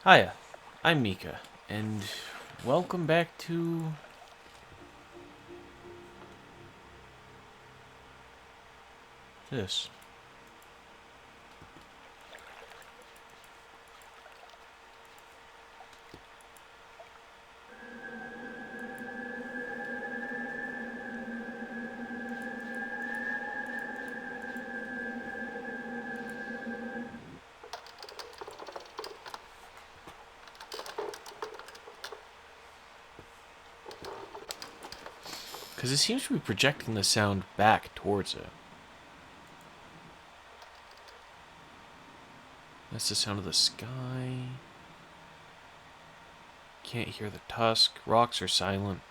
Hiya, I'm Mika, and welcome back to this. Because it seems to be projecting the sound back towards it. That's the sound of the sky. Can't hear the tusk. Rocks are silent.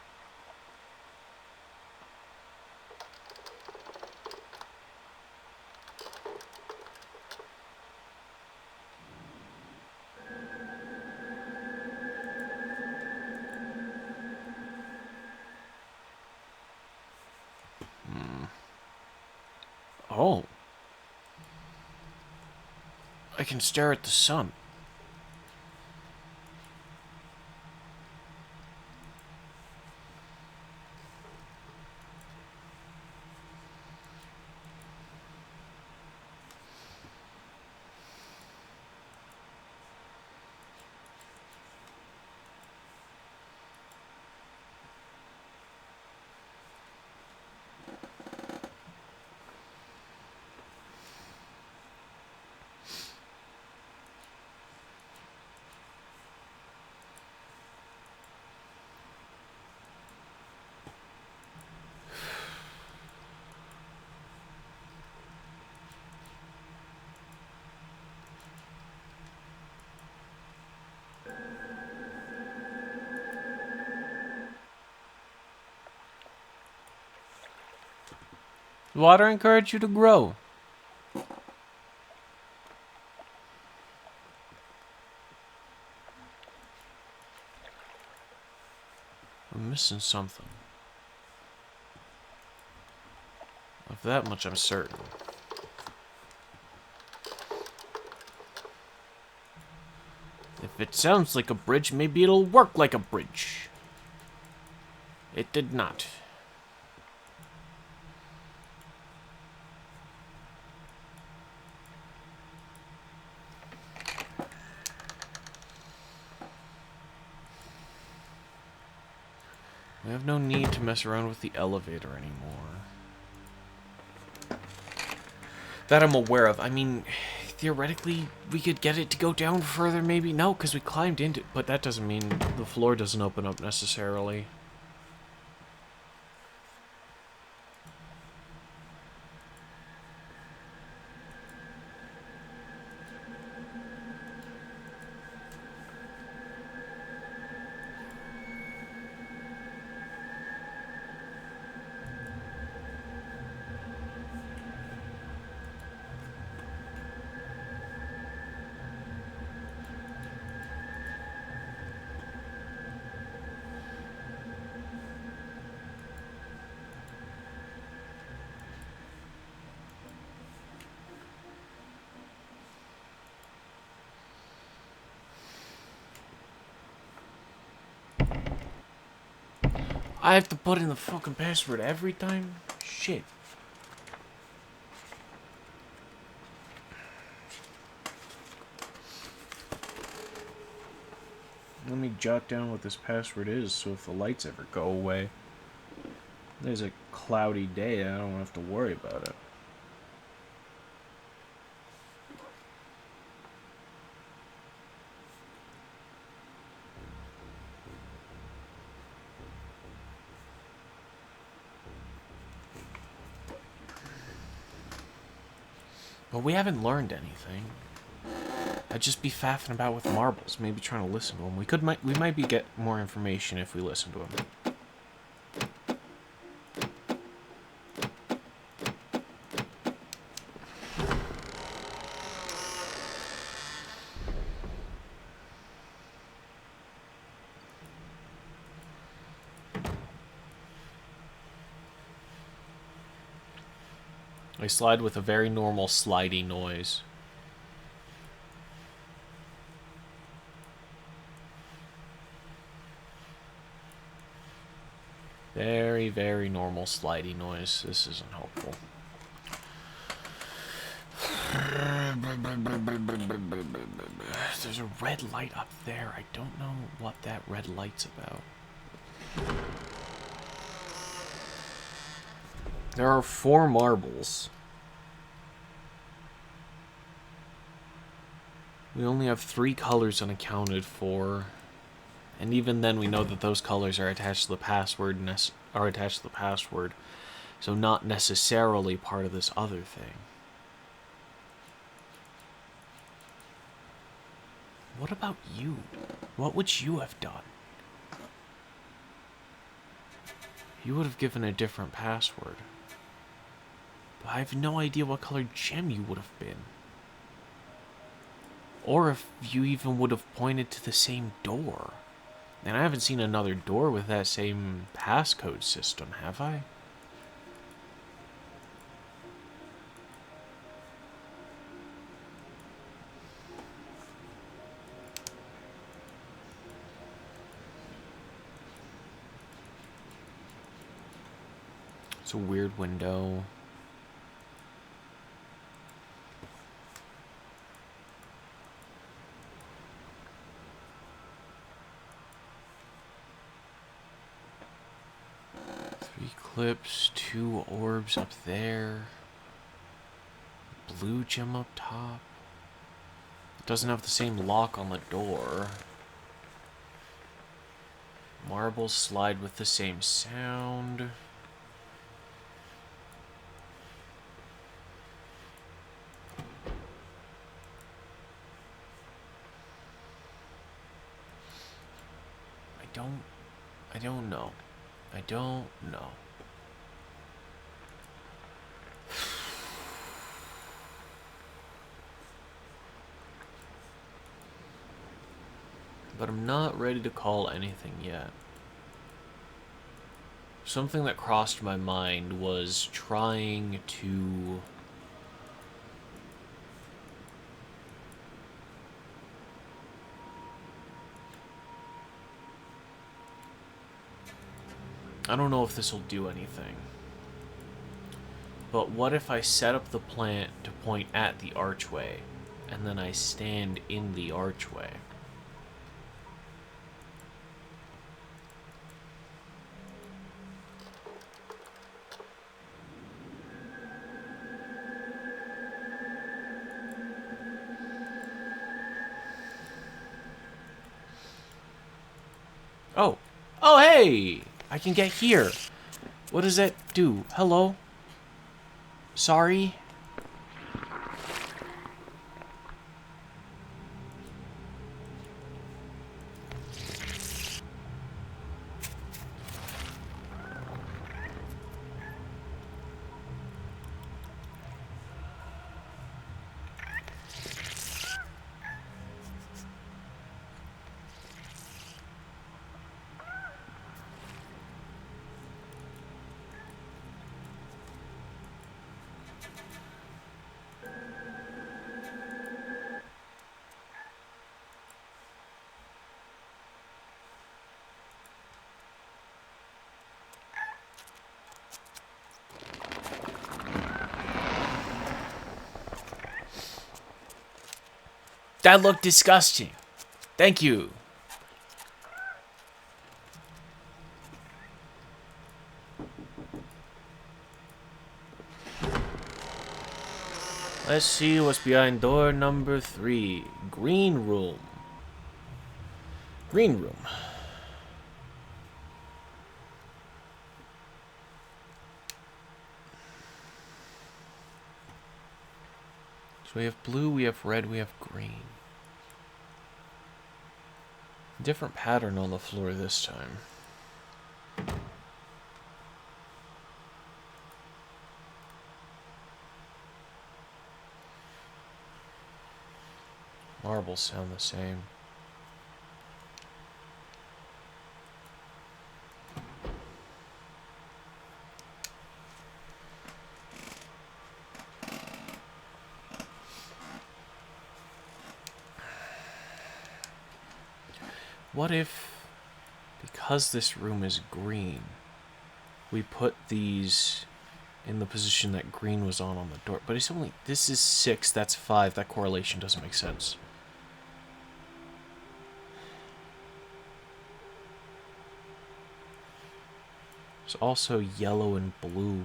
Oh. I can stare at the sun. Water encourage you to grow. I'm missing something. Of that much I'm certain. If it sounds like a bridge, maybe it'll work like a bridge. It did not. We have no need to mess around with the elevator anymore. That I'm aware of. I mean, theoretically, we could get it to go down further, maybe? No, because we climbed into it. But that doesn't mean the floor doesn't open up necessarily. I have to put in the fucking password every time? Shit. Let me jot down what this password is so if the lights ever go away, there's a cloudy day, I don't have to worry about it. But we haven't learned anything. I'd just be faffing about with marbles, maybe trying to listen to them. We might be get more information if we listen to them. I slide with a very normal slidey noise. Very, very normal slidey noise. This isn't helpful. There's a red light up there. I don't know what that red light's about. There are 4 marbles. We only have 3 colors unaccounted for. And even then we know that those colors are attached to the password, so not necessarily part of this other thing. What about you? What would you have done? You would have given a different password. But I have no idea what color gem you would have been. Or if you even would have pointed to the same door. And I haven't seen another door with that same passcode system, have I? It's a weird window. Clips, 2 orbs up there. Blue gem up top. It doesn't have the same lock on the door. Marbles slide with the same sound. I don't know. I don't know. But I'm not ready to call anything yet. Something that crossed my mind was trying to... I don't know if this will do anything. But what if I set up the plant to point at the archway, and then I stand in the archway? Oh. Oh, hey! I can get here. What does that do? Hello? Sorry? That looked disgusting. Thank you. Let's see what's behind door number 3. Green room. Green room. So we have blue, we have red, we have green. Different pattern on the floor this time. Marbles sound the same. What if, because this room is green, we put these in the position that green was on the door. But it's only... This is 6, that's 5. That correlation doesn't make sense. There's also yellow and blue.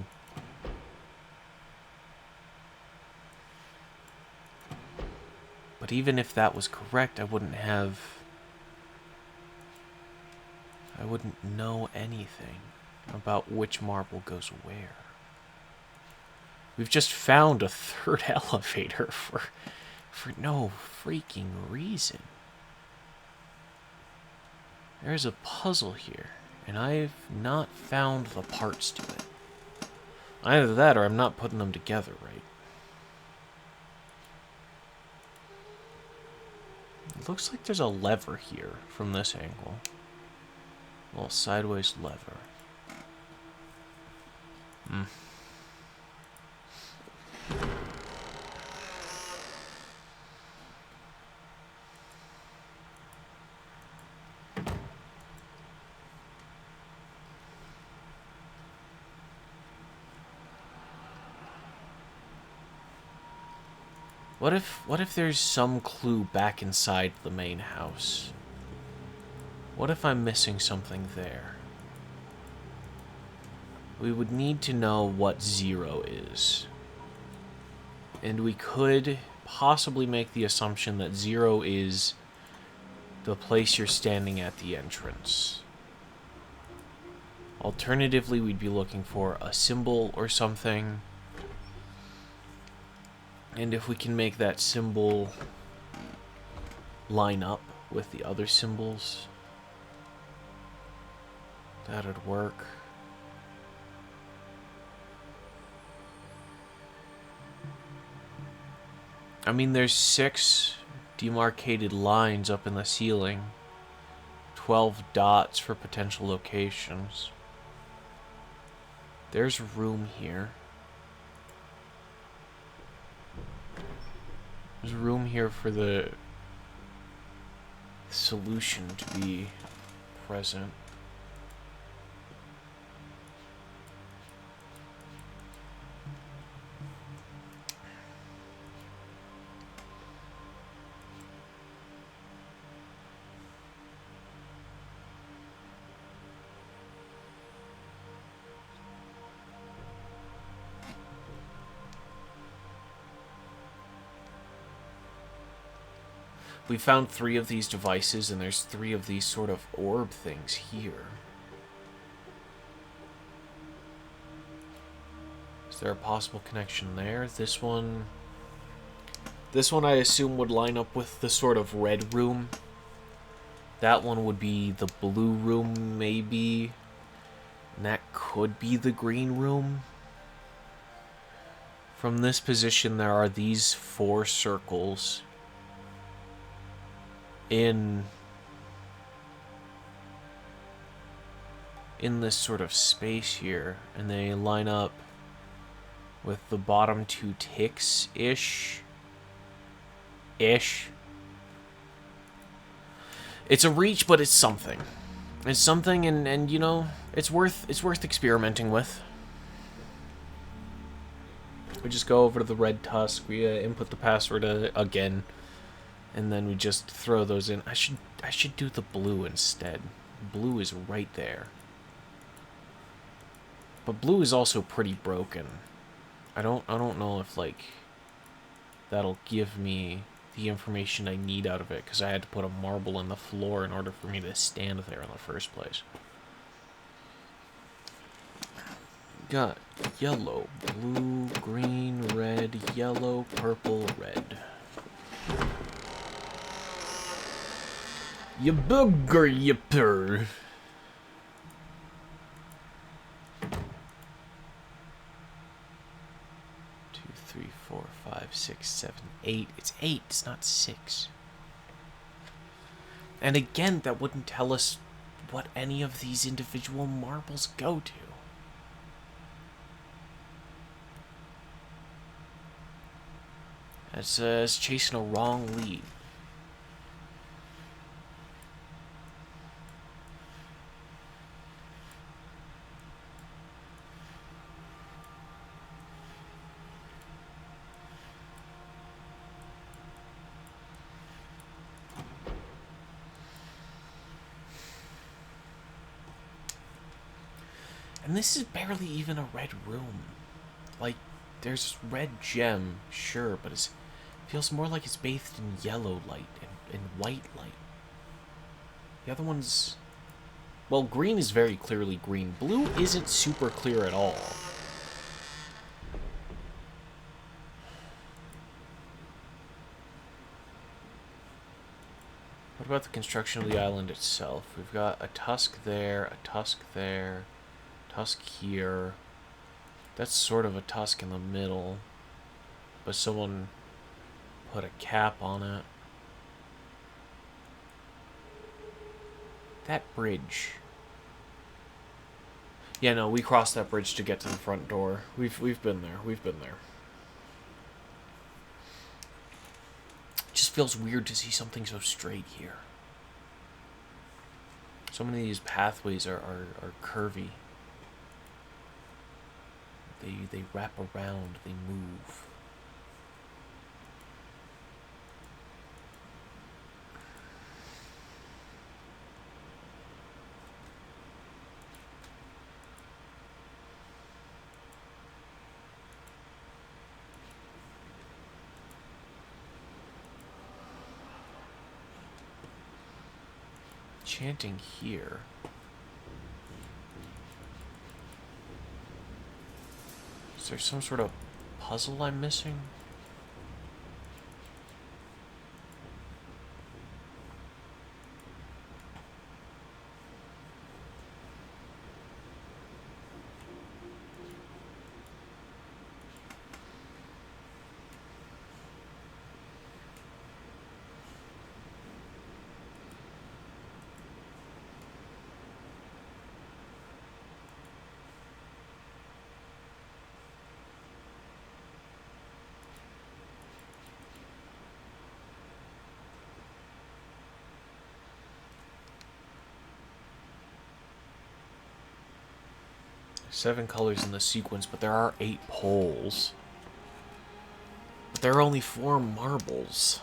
But even if that was correct, I wouldn't know anything about which marble goes where. We've just found a third elevator for no freaking reason. There's a puzzle here, and I've not found the parts to it. Either that or I'm not putting them together right. It looks like there's a lever here from this angle. A little sideways lever. What if there's some clue back inside the main house? What if I'm missing something there? We would need to know what 0 is. And we could possibly make the assumption that 0 is the place you're standing at the entrance. Alternatively, we'd be looking for a symbol or something. And if we can make that symbol line up with the other symbols, that'd work. I mean, there's 6 demarcated lines up in the ceiling. 12 dots for potential locations. There's room here. There's room here for the solution to be present. We found 3 of these devices, and there's 3 of these sort of orb things here. Is there a possible connection there? This one I assume would line up with the sort of red room. That one would be the blue room, maybe. And that could be the green room. From this position, there are these 4 circles in this sort of space here, and they line up with the bottom 2 ticks-ish. It's a reach, but it's something. It's something, and you know, it's worth experimenting with. We just go over to the red tusk, we input the password again, and then we just throw those in. I should do the blue instead. Blue is right there. But blue is also pretty broken. I don't know if, like, that'll give me the information I need out of it, because I had to put a marble in the floor in order for me to stand there in the first place. Got yellow, blue, green, red, yellow, purple, red. You booger, you purr. 2, 3, 4, 5, 6, 7, 8. It's 8, it's not 6. And again, that wouldn't tell us what any of these individual marbles go to. It's chasing a wrong lead. And this is barely even a red room. Like, there's red gem, sure, but it feels more like it's bathed in yellow light and white light. The other one's... Well, green is very clearly green. Blue isn't super clear at all. What about the construction of the island itself? We've got a tusk there, a tusk there, tusk here. That's sort of a tusk in the middle, but someone put a cap on it. That bridge. Yeah, no, we crossed that bridge to get to the front door. We've been there. We've been there. It just feels weird to see something so straight here. So many of these pathways are curvy. They wrap around, they move. Chanting here. Is there some sort of puzzle I'm missing? Seven colors in the sequence, but there are 8 poles. But there are only 4 marbles.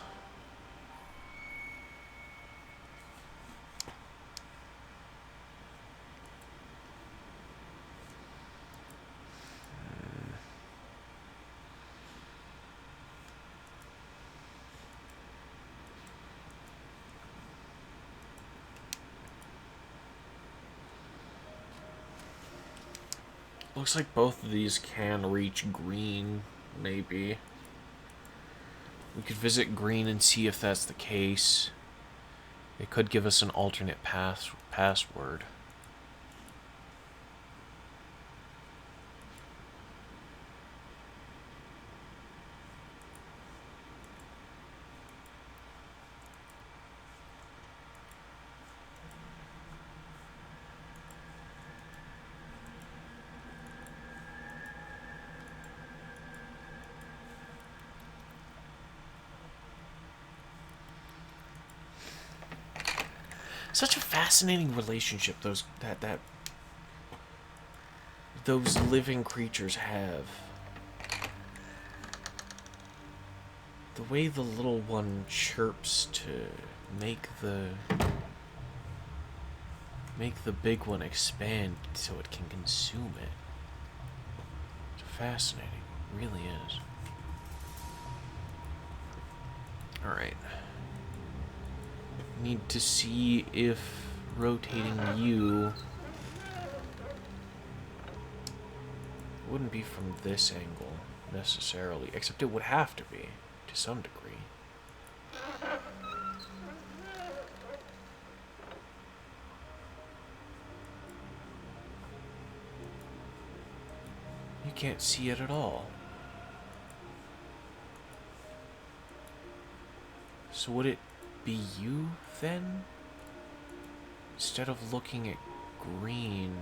Looks like both of these can reach green, maybe. We could visit green and see if that's the case. It could give us an alternate password. Such a fascinating relationship those living creatures have. The way the little one chirps to make the big one expand so it can consume it. It's fascinating. It really is. Alright. Need to see if rotating you wouldn't be from this angle necessarily, except it would have to be to some degree. You can't see it at all. So would it be you then? Instead of looking at green,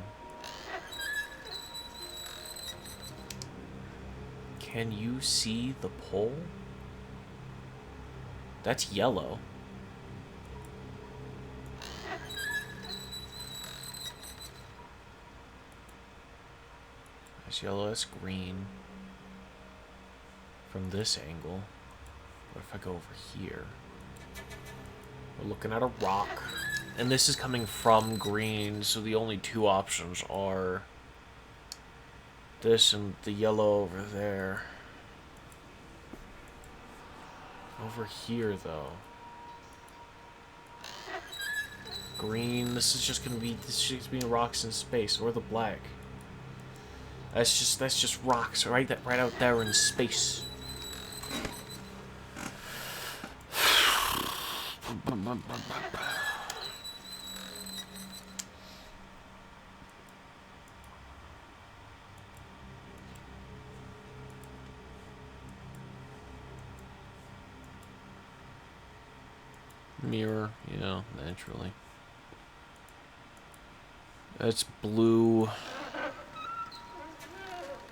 can you see the pole? That's yellow. That's yellow, that's green. From this angle. What if I go over here? We're looking at a rock. And this is coming from green, so the only 2 options are This and the yellow over there. Over here, though. Green. This is just gonna be rocks in space, or the black. That's just rocks, right? That right out there in space. Mirror, yeah, naturally. That's blue.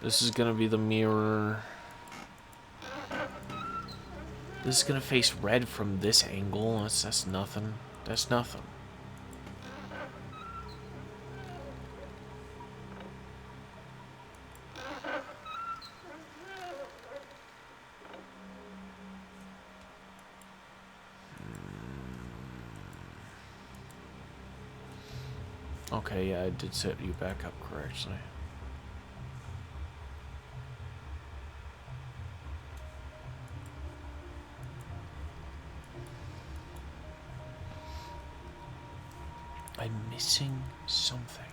This is gonna be the mirror. This is gonna face red from this angle. That's nothing. That's nothing. Okay, yeah, I did set you back up correctly. I'm missing something.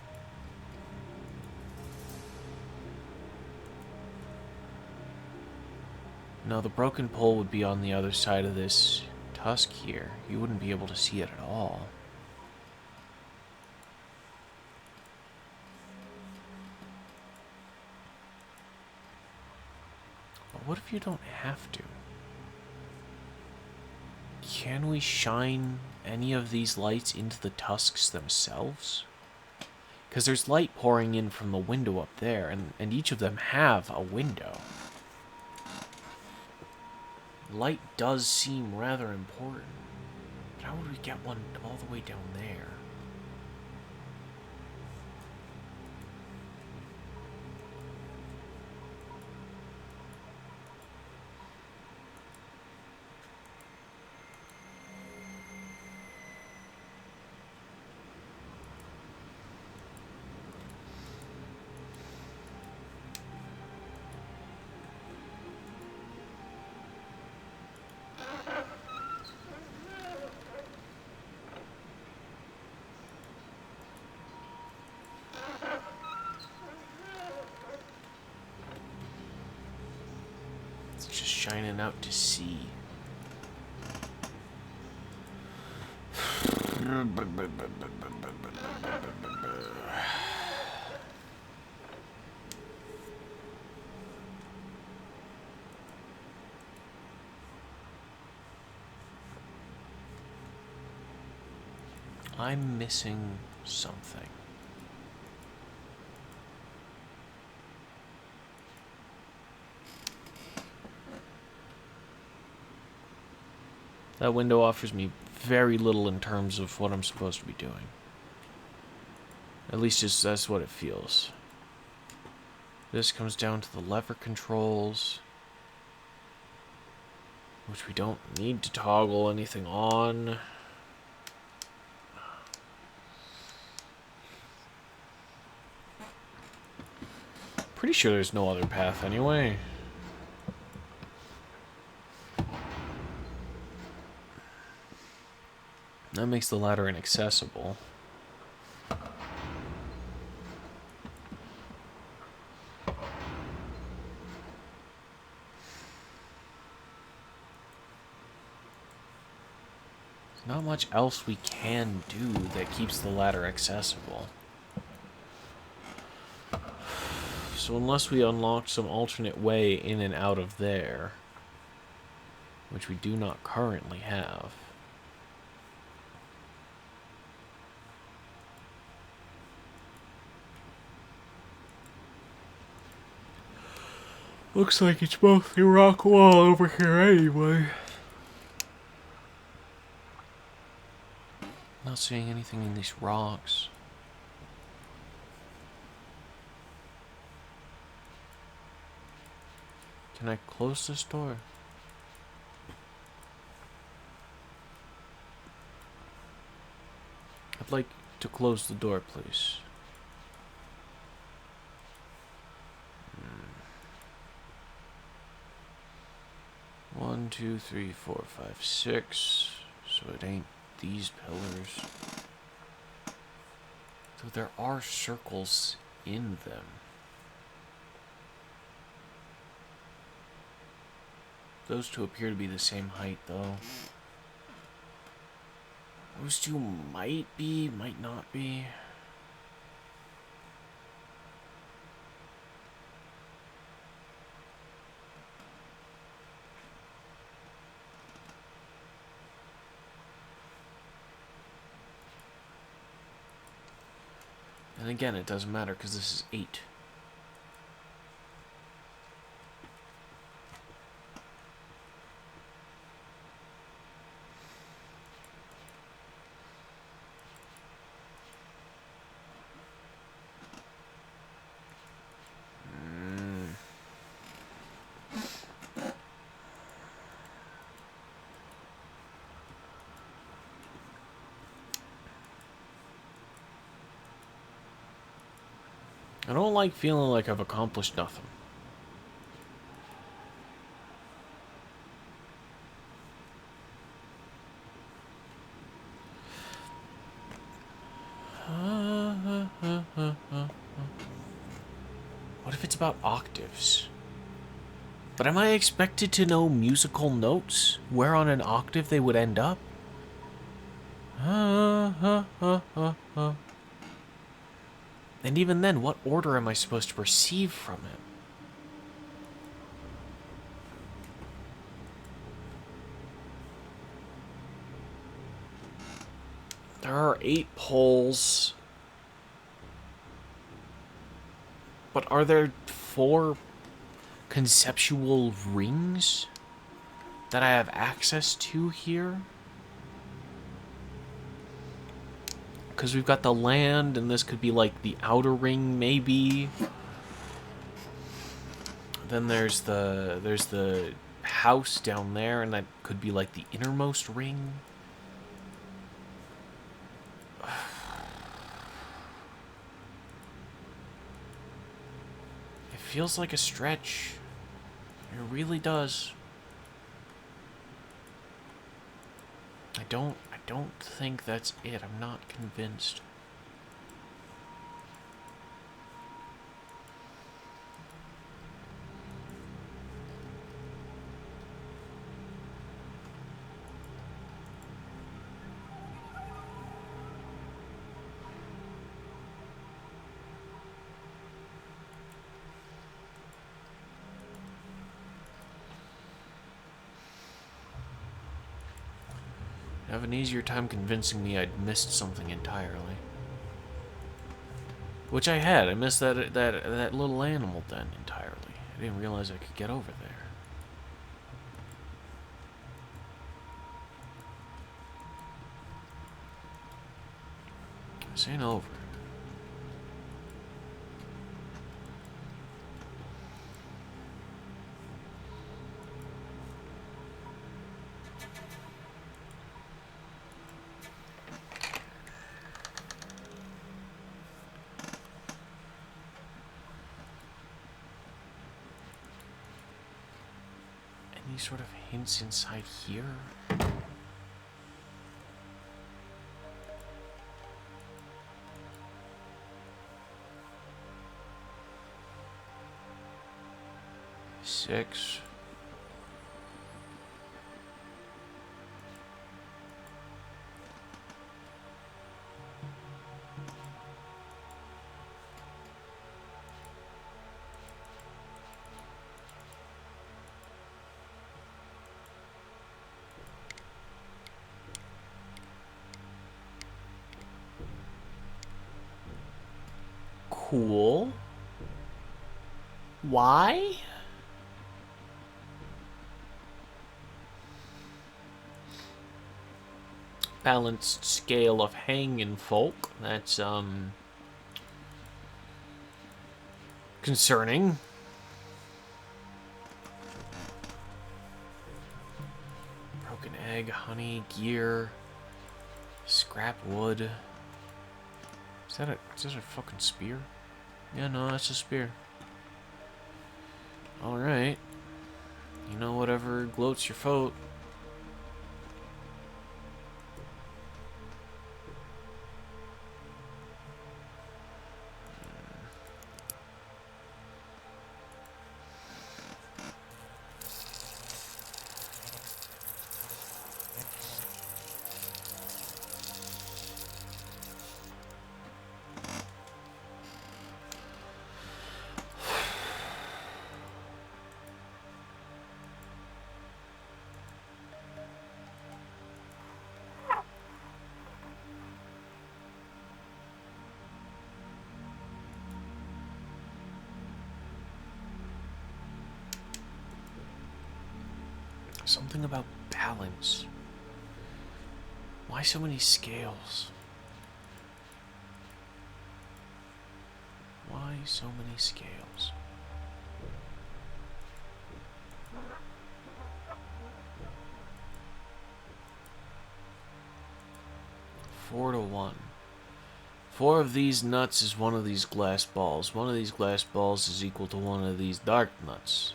No, the broken pole would be on the other side of this tusk here. You wouldn't be able to see it at all. But what if you don't have to? Can we shine any of these lights into the tusks themselves? Because there's light pouring in from the window up there, and each of them have a window. Light does seem rather important. But how would we get one all the way down there? Just shining out to sea. I'm missing something. That window offers me very little in terms of what I'm supposed to be doing. At least that's what it feels. This comes down to the lever controls, which we don't need to toggle anything on. Pretty sure there's no other path anyway. That makes the ladder inaccessible. Not much else we can do that keeps the ladder accessible. So unless we unlock some alternate way in and out of there, which we do not currently have. Looks like it's mostly rock wall over here anyway. Not seeing anything in these rocks. Can I close this door? I'd like to close the door, please. 2, 3, 4, 5, 6. So it ain't these pillars. So there are circles in them. Those two appear to be the same height, though. Those two might be, might not be. And again, it doesn't matter because this is 8. I don't like feeling like I've accomplished nothing. What if it's about octaves? But am I expected to know musical notes? Where on an octave they would end up? And even then, what order am I supposed to receive from it? There are 8 poles. But are there 4 conceptual rings that I have access to here? Because we've got the land, and this could be like the outer ring, maybe. Then there's the house down there, and that could be like the innermost ring. It feels like a stretch. It really does. I don't think that's it. I'm not convinced. I have an easier time convincing me I'd missed something entirely. Which I had. I missed that little animal den entirely. I didn't realize I could get over there. This ain't over. Any sort of hints inside here? Six. Cool. Why? Balanced scale of hanging folk. That's, concerning. Broken egg, honey, gear, scrap wood. Is that a fucking spear? Yeah, no, that's a spear. Alright. You know, whatever gloats your vote. Something about balance. Why so many scales? Why so many scales? Four to one. 4 of these nuts is one of these glass balls. One of these glass balls is equal to one of these dark nuts.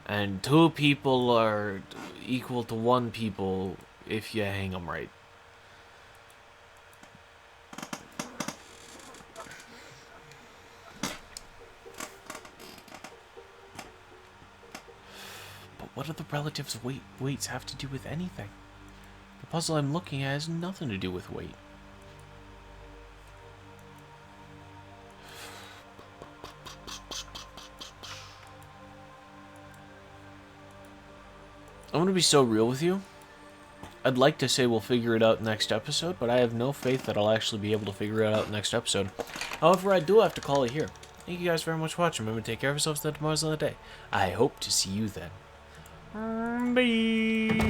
And 2 people are equal to 1 people if you hang them right. But what do the relatives' weights have to do with anything? The puzzle I'm looking at has nothing to do with weight. I'm going to be so real with you. I'd like to say we'll figure it out next episode, but I have no faith that I'll actually be able to figure it out next episode. However, I do have to call it here. Thank you guys very much for watching. Remember to take care of yourselves. Tomorrow's another day. I hope to see you then. Bye.